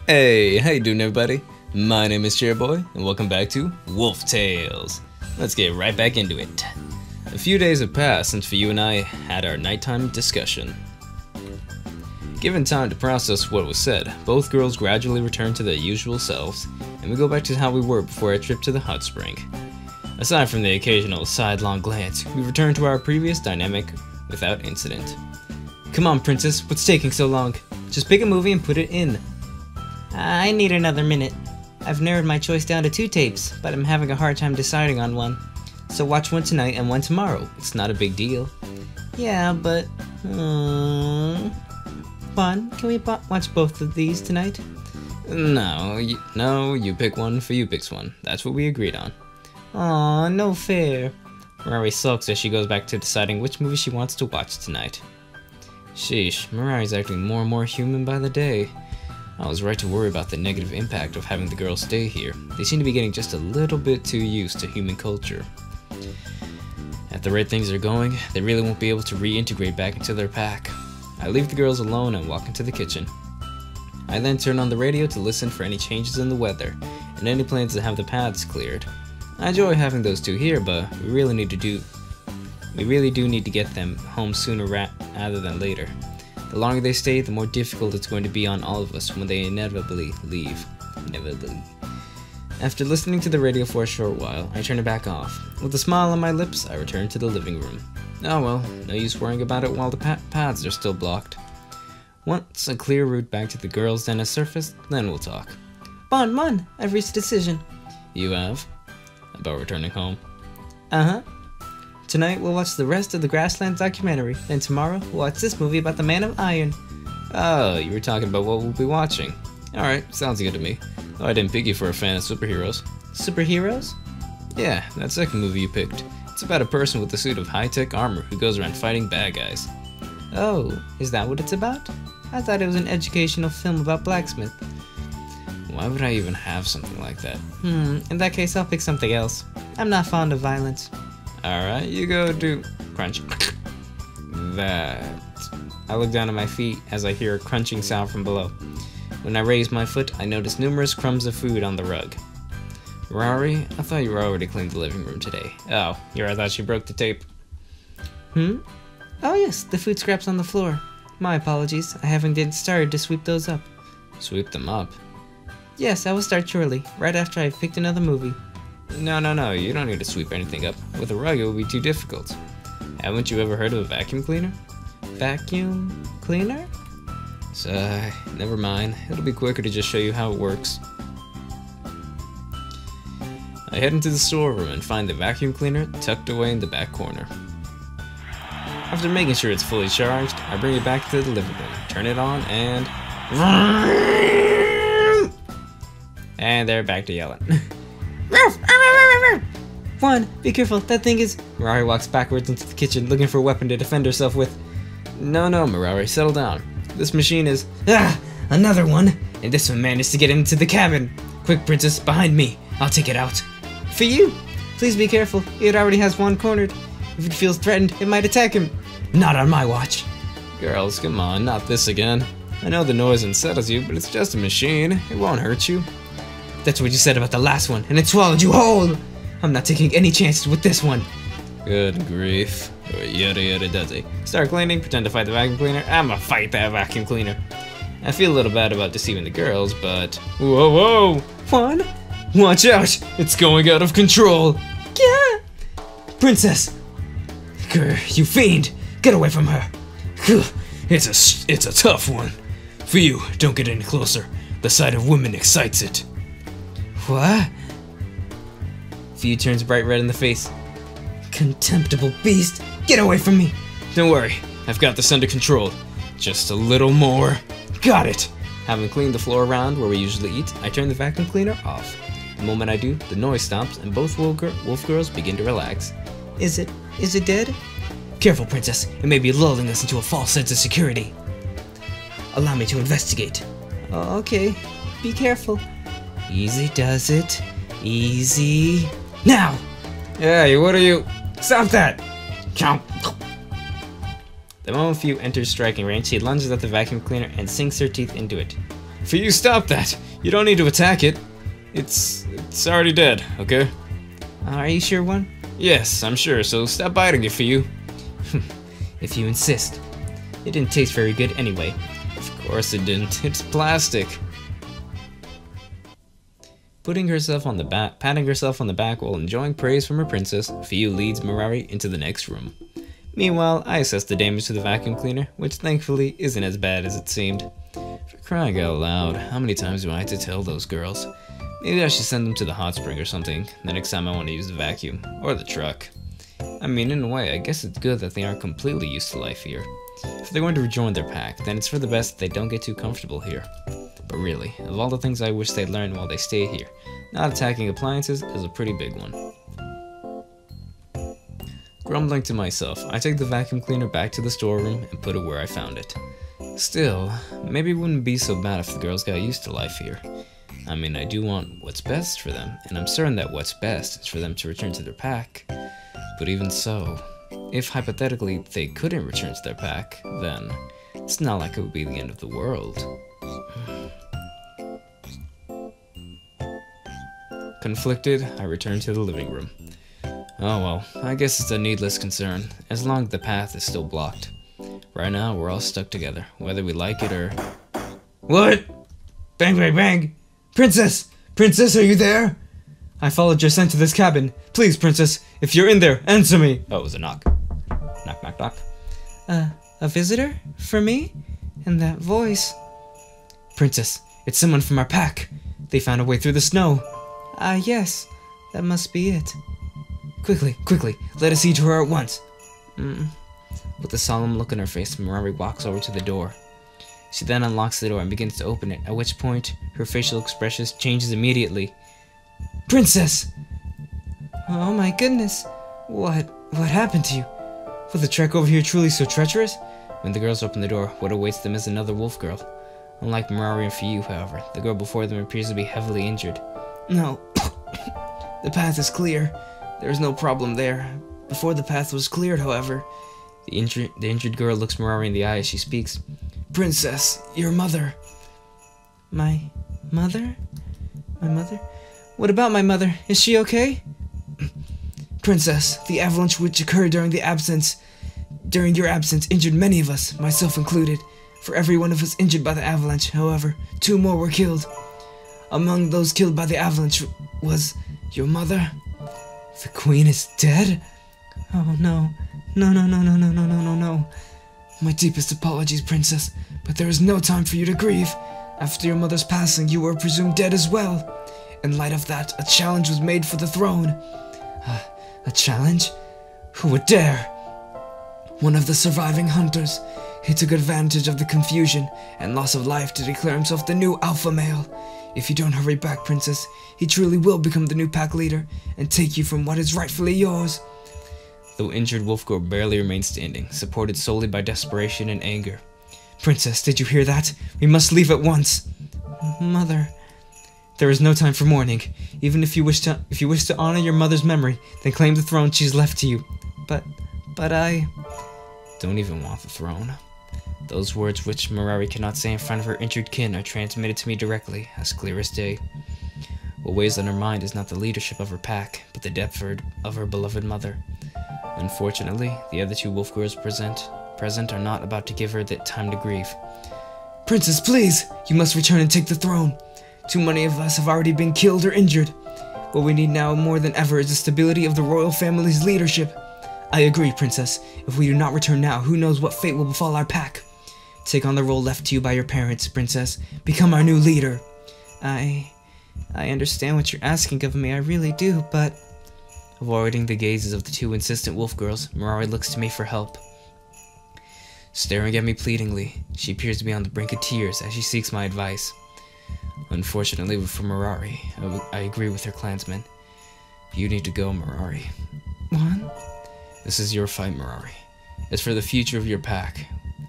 Hey, how you doing everybody? My name is CherryBoy, and welcome back to Wolf Tales. Let's get right back into it. A few days have passed since you and I had our nighttime discussion. Given time to process what was said, both girls gradually return to their usual selves, and we go back to how we were before our trip to the hot spring. Aside from the occasional sidelong glance, we return to our previous dynamic without incident. Come on, princess, what's taking so long? Just pick a movie and put it in. I need another minute. I've narrowed my choice down to 2 tapes, but I'm having a hard time deciding on one. So watch one tonight and one tomorrow. It's not a big deal. Yeah, but... Fun, can we watch both of these tonight? No, you pick one, you picks one. That's what we agreed on. Aw, no fair. Mirari sulks as she goes back to deciding which movie she wants to watch tonight. Sheesh, Mirari's acting more and more human by the day. I was right to worry about the negative impact of having the girls stay here. They seem to be getting just a little bit too used to human culture. At the rate things are going, they really won't be able to reintegrate back into their pack. I leave the girls alone and walk into the kitchen. I then turn on the radio to listen for any changes in the weather, and any plans to have the paths cleared. I enjoy having those two here, but we really do need to get them home sooner rather than later. The longer they stay, the more difficult it's going to be on all of us when they inevitably leave. After listening to the radio for a short while, I turn it back off. With a smile on my lips, I return to the living room. Oh well, no use worrying about it while the paths are still blocked. Once a clear route back to the girls' den has surfaced, then we'll talk. Mon, I've reached a decision. You have? About returning home? Uh-huh. Tonight we'll watch the rest of the Grasslands documentary, then tomorrow we'll watch this movie about the Man of Iron. Oh, you were talking about what we'll be watching. Alright, sounds good to me. Though I didn't pick you for a fan of superheroes. Superheroes? Yeah, that second movie you picked. It's about a person with a suit of high-tech armor who goes around fighting bad guys. Oh, is that what it's about? I thought it was an educational film about blacksmith. Why would I even have something like that? In that case I'll pick something else. I'm not fond of violence. Alright, you go do crunch. That. I look down at my feet as I hear a crunching sound from below. When I raise my foot, I notice numerous crumbs of food on the rug. Rory, I thought you were already cleaned the living room today. Oh, here I thought she broke the tape. Oh yes, the food scraps on the floor. My apologies, I haven't started to sweep those up. Sweep them up? Yes, I will start shortly, right after I've picked another movie. No, you don't need to sweep anything up. With a rug it would be too difficult. Haven't you ever heard of a vacuum cleaner? Vacuum cleaner? Never mind. It'll be quicker to just show you how it works. I head into the storeroom and find the vacuum cleaner tucked away in the back corner. After making sure it's fully charged, I bring it back to the living room, turn it on, and... And they're back to yelling. Juan, be careful, that thing is... Mirari walks backwards into the kitchen looking for a weapon to defend herself with. No, Mirari, settle down. This machine is... Another one! And this one managed to get into the cabin! Quick, princess, behind me! I'll take it out. For you! Please be careful, it already has one cornered. If it feels threatened, it might attack him. Not on my watch. Girls, come on, not this again. I know the noise unsettles you, but it's just a machine. It won't hurt you. That's what you said about the last one, and it swallowed you whole! I'm not taking any chances with this one. Good grief. Yada does it. Start cleaning, pretend to fight the vacuum cleaner. I'ma fight that vacuum cleaner. I feel a little bad about deceiving the girls, but... Whoa! Juan? Watch out! It's going out of control! Yeah! Princess! Grr, you fiend! Get away from her! It's a tough one. For you, don't get any closer. The sight of women excites it. What? Few turns bright red in the face. Contemptible beast! Get away from me! Don't worry, I've got this under control. Just a little more. Got it! Having cleaned the floor around where we usually eat, I turn the vacuum cleaner off. The moment I do, the noise stops and both wolf girls begin to relax. Is it dead? Careful, princess. It may be lulling us into a false sense of security. Allow me to investigate. Okay, be careful. Easy does it. Easy. Now! Hey, what are you? Stop that! The moment Few enters striking range, she lunges at the vacuum cleaner and sinks her teeth into it. For you, stop that! You don't need to attack it. It's already dead, okay? Are you sure, one? Yes, I'm sure, so stop biting it, for you. If you insist. It didn't taste very good anyway. Of course it didn't. It's plastic. Patting herself on the back while enjoying praise from her princess, Fiyu leads Mirari into the next room. Meanwhile, I assess the damage to the vacuum cleaner, which thankfully isn't as bad as it seemed. For crying out loud, how many times do I have to tell those girls? Maybe I should send them to the hot spring or something, the next time I want to use the vacuum, or the truck. I mean, in a way, I guess it's good that they aren't completely used to life here. If they're going to rejoin their pack, then it's for the best that they don't get too comfortable here. But really, of all the things I wish they'd learn while they stay here, not attacking appliances is a pretty big one. Grumbling to myself, I take the vacuum cleaner back to the storeroom and put it where I found it. Still, maybe it wouldn't be so bad if the girls got used to life here. I mean, I do want what's best for them, and I'm certain that what's best is for them to return to their pack. But even so, if hypothetically they couldn't return to their pack, then it's not like it would be the end of the world. Conflicted, I return to the living room. Oh well, I guess it's a needless concern, as long as the path is still blocked. Right now, we're all stuck together, whether we like it or... What? Bang, bang, bang! Princess! Princess, are you there? I followed your scent to this cabin. Please, princess, if you're in there, answer me! Oh, it was a knock. Knock, knock, knock. A visitor? For me? And that voice? Princess, it's someone from our pack. They found a way through the snow. Yes. That must be it. Quickly, quickly, let us eat her at once. With a solemn look on her face, Mirari walks over to the door. She then unlocks the door and begins to open it, at which point, her facial expression changes immediately. Princess! Oh my goodness. What happened to you? Was the trek over here truly so treacherous? When the girls open the door, what awaits them is another wolf girl. Unlike Mirari and Fiyu, however, the girl before them appears to be heavily injured. No. The path is clear. There is no problem there. Before the path was cleared, however, the injured girl looks Mirari in the eye as she speaks. Princess, your mother. My mother? My mother? What about my mother? Is she okay? Princess, the avalanche which occurred during your absence, injured many of us, myself included. For every one of us injured by the avalanche, however, 2 more were killed. Among those killed by the avalanche was your mother. The queen is dead? Oh no. No. My deepest apologies, princess, but there is no time for you to grieve. After your mother's passing, you were presumed dead as well. In light of that, a challenge was made for the throne. A challenge? Who would dare? One of the surviving hunters. He took advantage of the confusion and loss of life to declare himself the new alpha male. If you don't hurry back, princess, he truly will become the new pack leader and take you from what is rightfully yours. The injured wolf girl barely remains standing, supported solely by desperation and anger. Princess, did you hear that? We must leave at once. Mother. There is no time for mourning. Even if you wish to honor your mother's memory, then claim the throne she's left to you. But I don't even want the throne. Those words which Mirari cannot say in front of her injured kin are transmitted to me directly, as clear as day. What weighs on her mind is not the leadership of her pack, but the depth of her beloved mother. Unfortunately, the other 2 wolf girls present are not about to give her the time to grieve. Princess, please! You must return and take the throne. Too many of us have already been killed or injured. What we need now more than ever is the stability of the royal family's leadership. I agree, princess. If we do not return now, who knows what fate will befall our pack. Take on the role left to you by your parents, princess. Become our new leader. I understand what you're asking of me, I really do, but... Avoiding the gazes of the 2 insistent wolf girls, Mirari looks to me for help. Staring at me pleadingly, she appears to be on the brink of tears as she seeks my advice. Unfortunately for Mirari, I agree with her clansmen. You need to go, Mirari. What? This is your fight, Mirari. It's for the future of your pack,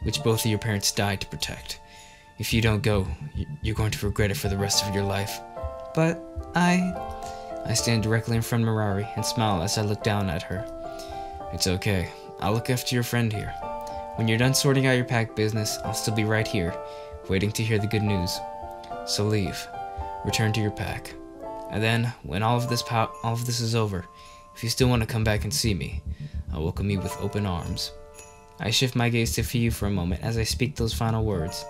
which both of your parents died to protect. If you don't go, you're going to regret it for the rest of your life. But I stand directly in front of Mirari and smile as I look down at her. It's okay. I'll look after your friend here. When you're done sorting out your pack business, I'll still be right here, waiting to hear the good news. So leave. Return to your pack. And then, when all of this is over, if you still want to come back and see me, I'll welcome you with open arms. I shift my gaze to Fiyu for a moment as I speak those final words.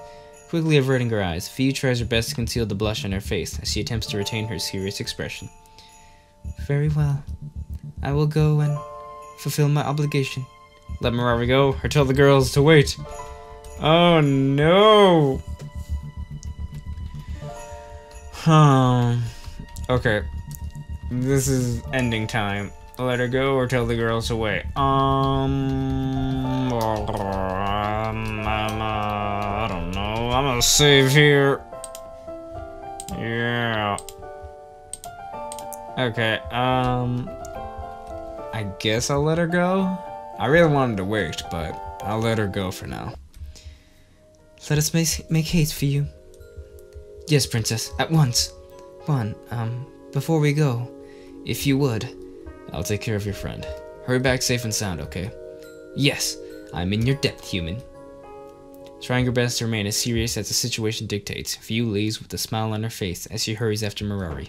Quickly averting her eyes, Fiyu tries her best to conceal the blush on her face as she attempts to retain her serious expression. Very well. I will go and fulfill my obligation. Let Mirari go, or tell the girls to wait. Oh no! Okay. This is ending time. Let her go or tell the girls to wait. I don't know. I'm gonna save here. Yeah. Okay, I guess I'll let her go. I really wanted to wait, but I'll let her go for now. Let us make haste for you. Yes, Princess, at once. Before we go, if you would. I'll take care of your friend. Hurry back safe and sound, okay? Yes, I'm in your debt, human. Trying her best to remain as serious as the situation dictates, Fiyu leaves with a smile on her face as she hurries after Mirari.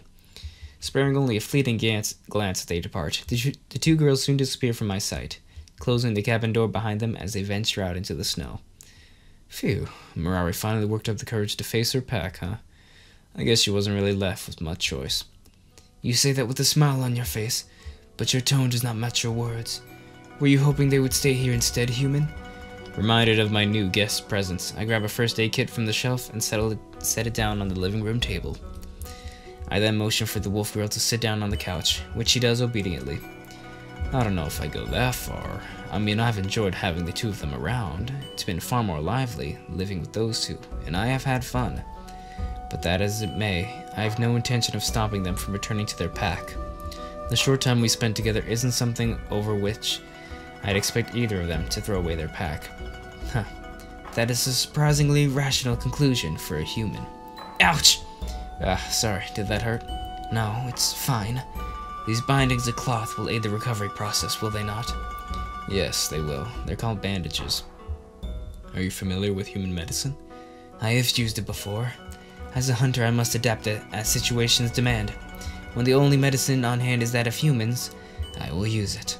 Sparing only a fleeting glance as they depart, the two girls soon disappear from my sight, closing the cabin door behind them as they venture out into the snow. Phew, Mirari finally worked up the courage to face her pack, huh? I guess she wasn't really left with much choice. You say that with a smile on your face, but your tone does not match your words. Were you hoping they would stay here instead, human? Reminded of my new guest's presence, I grab a first aid kit from the shelf and set it down on the living room table. I then motion for the wolf girl to sit down on the couch, which she does obediently. I don't know if I go that far. I mean, I've enjoyed having the two of them around. It's been far more lively living with those two, and I have had fun. But that as it may, I have no intention of stopping them from returning to their pack. The short time we spent together isn't something over which I'd expect either of them to throw away their pack. Huh. That is a surprisingly rational conclusion for a human. Ouch! Sorry, did that hurt? No, it's fine. These bindings of cloth will aid the recovery process, will they not? Yes, they will. They're called bandages. Are you familiar with human medicine? I have used it before. As a hunter, I must adapt it as situations demand. When the only medicine on hand is that of humans, I will use it.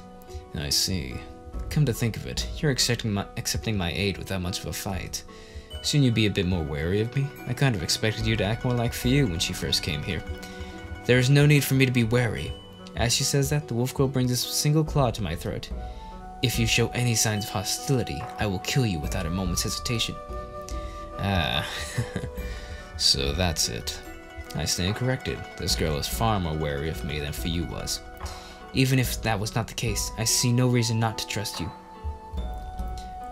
I see. Come to think of it, you're accepting my aid without much of a fight. Shouldn't you be a bit more wary of me? I kind of expected you to act more like Fiyu when she first came here. There is no need for me to be wary. As she says that, the wolf girl brings a single claw to my throat. If you show any signs of hostility, I will kill you without a moment's hesitation. So that's it. I stand corrected. This girl is far more wary of me than Fiyu was. Even if that was not the case, I see no reason not to trust you.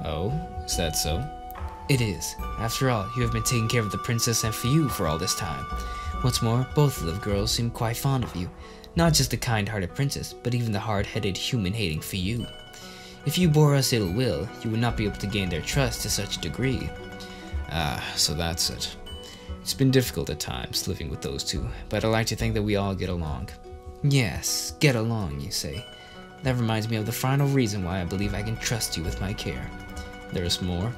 Oh, is that so? It is. After all, you have been taking care of the princess and Fiyu for all this time. What's more, both of the girls seem quite fond of you. Not just the kind-hearted princess, but even the hard-headed, human-hating Fiyu. If you bore us ill will, you would not be able to gain their trust to such a degree. So that's it. It's been difficult at times, living with those two, but I like to think that we all get along. Yes, get along, you say. That reminds me of the final reason why I believe I can trust you with my care. There's more?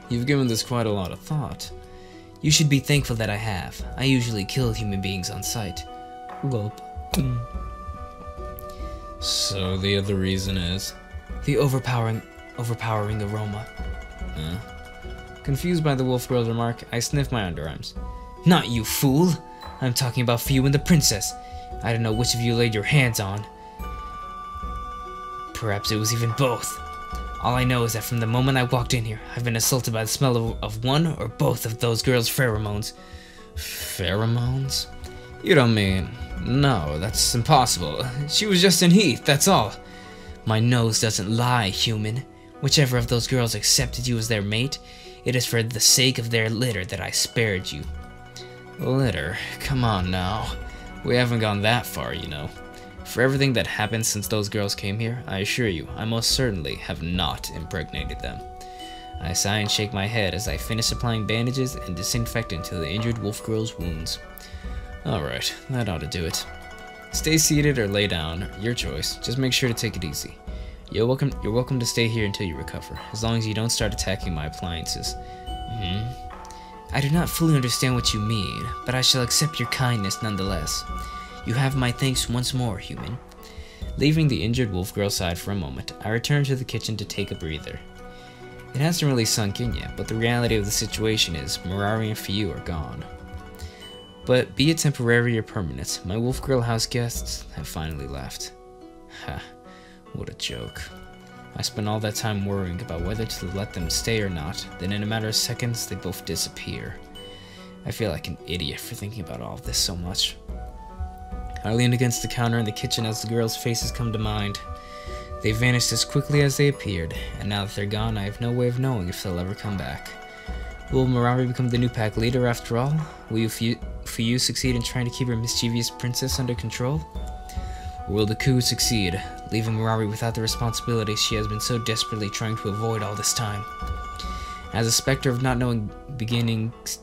You've given this quite a lot of thought. You should be thankful that I have. I usually kill human beings on sight. Gulp. So the other reason is? The overpowering aroma. Huh? Confused by the wolf girl's remark, I sniff my underarms. Not you, fool! I'm talking about Fiyu and the princess. I don't know which of you laid your hands on. Perhaps it was even both. All I know is that from the moment I walked in here, I've been assaulted by the smell of one or both of those girls' pheromones. Pheromones? You don't mean... No, that's impossible. She was just in heat, that's all. My nose doesn't lie, human. Whichever of those girls accepted you as their mate, it is for the sake of their litter that I spared you. Litter? Come on now. We haven't gone that far, you know. For everything that happened since those girls came here, I assure you, I most certainly have not impregnated them. I sigh and shake my head as I finish applying bandages and disinfectant to the injured wolf girl's wounds. Alright, that ought to do it. Stay seated or lay down, your choice. Just make sure to take it easy. You're welcome to stay here until you recover, as long as you don't start attacking my appliances. I do not fully understand what you mean, but I shall accept your kindness nonetheless. You have my thanks once more, human. Leaving the injured wolf girl side for a moment, I return to the kitchen to take a breather. It hasn't really sunk in yet, but the reality of the situation is Mirari and 8'U are gone. But be it temporary or permanent, my wolf girl house guests have finally left. Ha, what a joke. I spent all that time worrying about whether to let them stay or not, then in a matter of seconds they both disappear. I feel like an idiot for thinking about all of this so much. I lean against the counter in the kitchen as the girls' faces come to mind. They vanished as quickly as they appeared, and now that they're gone, I have no way of knowing if they'll ever come back. Will Mirari become the new pack leader after all? Will 8'U succeed in trying to keep her mischievous princess under control? Or will the coup succeed, leaving Mirari without the responsibility she has been so desperately trying to avoid all this time? As a specter of not knowing begins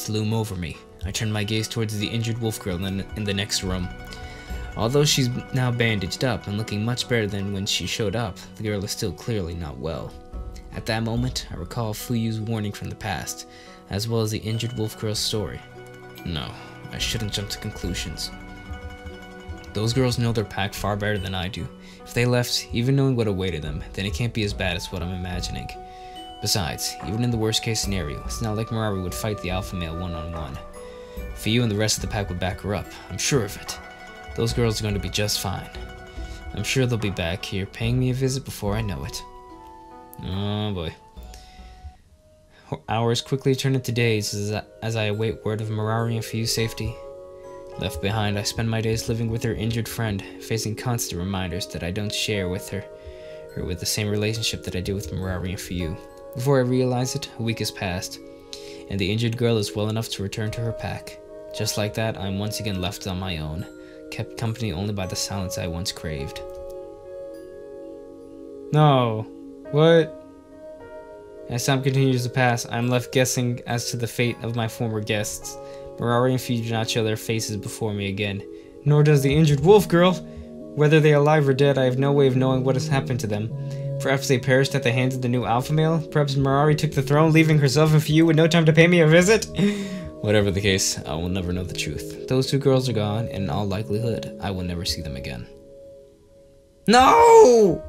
to loom over me, I turn my gaze towards the injured wolf girl in the next room. Although she's now bandaged up and looking much better than when she showed up, the girl is still clearly not well. At that moment, I recall 8'U's warning from the past, as well as the injured wolf girl's story. No, I shouldn't jump to conclusions. Those girls know their pack far better than I do. If they left, even knowing what awaited them, then it can't be as bad as what I'm imagining. Besides, even in the worst case scenario, it's not like Mirari would fight the alpha male one-on-one. 8'U and the rest of the pack would back her up, I'm sure of it. Those girls are going to be just fine. I'm sure they'll be back here paying me a visit before I know it. Oh boy. Hours quickly turn into days as I await word of Mirari and 8'U's safety. Left behind, I spend my days living with her injured friend, facing constant reminders that I don't share with her, or with the same relationship that I do with Mirari and 8'U. Before I realize it, a week has passed, and the injured girl is well enough to return to her pack. Just like that, I'm once again left on my own, kept company only by the silence I once craved. No. What? As time continues to pass, I am left guessing as to the fate of my former guests. Mirari and 8'U do not show their faces before me again, nor does the injured wolf girl. Whether they are alive or dead, I have no way of knowing what has happened to them. Perhaps they perished at the hands of the new alpha male? Perhaps Mirari took the throne, leaving herself and 8'U with no time to pay me a visit? Whatever the case, I will never know the truth. Those two girls are gone, and in all likelihood, I will never see them again. No!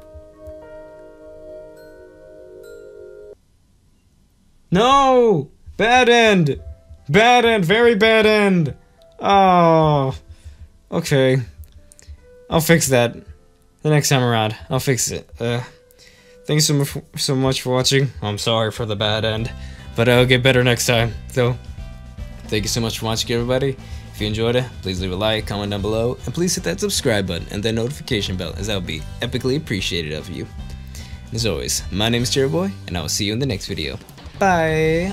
No! Bad end! Bad end! Very bad end! Oh. Okay. I'll fix that. The next time around, I'll fix it. Thanks so much for watching. I'm sorry for the bad end, but I'll get better next time. So, thank you so much for watching, everybody. If you enjoyed it, please leave a like, comment down below, and please hit that subscribe button and that notification bell, as that would be epically appreciated of you. As always, my name is CherryBoy, and I will see you in the next video. Bye!